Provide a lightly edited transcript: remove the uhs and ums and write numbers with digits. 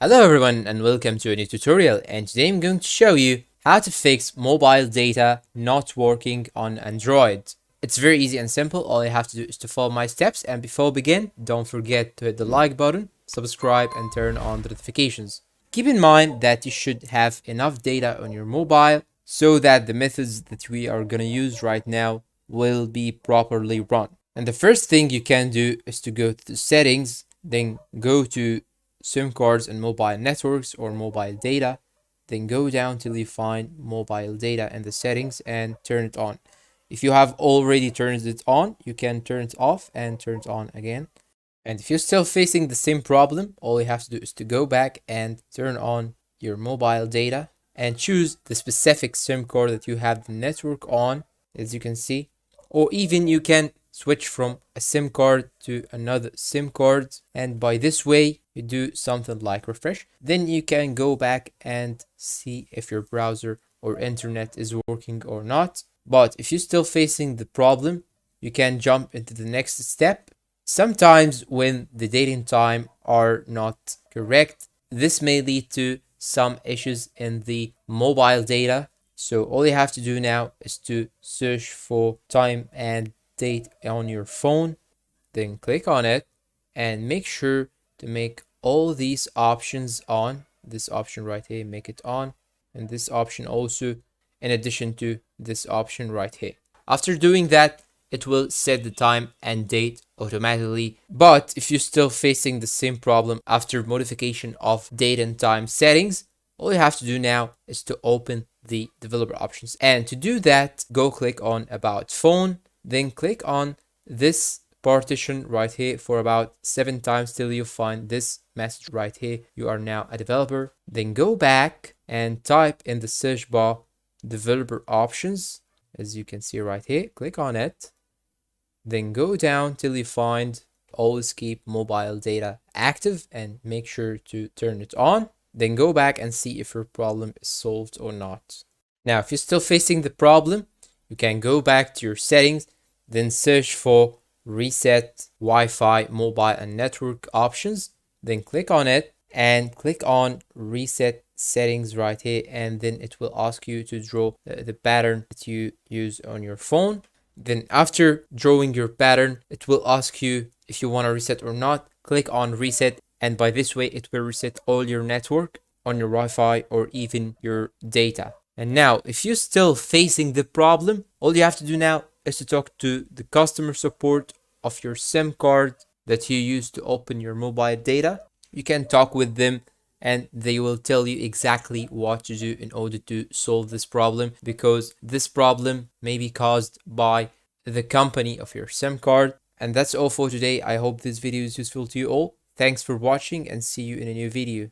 Hello everyone and welcome to a new tutorial, and today I'm going to show you how to fix mobile data not working on Android. It's very easy and simple. All you have to do is to follow my steps, and before we begin, don't forget to hit the like button, subscribe and turn on the notifications. Keep in mind that you should have enough data on your mobile so that the methods that we are going to use right now will be properly run. And the first thing you can do is to go to the settings, then go to SIM cards and mobile networks or mobile data, then go down till you find mobile data in the settings and turn it on. If you have already turned it on, you can turn it off and turn it on again. And if you're still facing the same problem, all you have to do is to go back and turn on your mobile data and choose the specific SIM card that you have the network on, as you can see, or even you can switch from a SIM card to another SIM card, and by this way you do something like refresh. Then you can go back and see if your browser or internet is working or not. But if you're still facing the problem, you can jump into the next step. Sometimes when the dating time are not correct, this may lead to some issues in the mobile data. So all you have to do now is to search for time and date on your phone, then click on it and make sure to make all these options on. This option right here, make it on, and this option also, in addition to this option right here. After doing that, it will set the time and date automatically. But if you're still facing the same problem after modification of date and time settings, all you have to do now is to open the developer options. And to do that, go click on about phone, then click on this partition right here for about 7 times till you find this message right here. You are now a developer. Then go back and type in the search bar developer options, as you can see right here. Click on it. Then go down till you find always keep mobile data active and make sure to turn it on. Then go back and see if your problem is solved or not. Now, if you're still facing the problem, you can go back to your settings, then search for reset Wi-Fi mobile and network options, then click on it and click on reset settings right here, and then it will ask you to draw the pattern that you use on your phone. Then after drawing your pattern, it will ask you if you want to reset or not. Click on reset, and by this way it will reset all your network on your Wi-Fi or even your data. And now if you're still facing the problem, all you have to do now is to talk to the customer support of your SIM card that you use to open your mobile data. You can talk with them and they will tell you exactly what to do in order to solve this problem, because this problem may be caused by the company of your SIM card. And that's all for today. I hope this video is useful to you all. Thanks for watching and see you in a new video.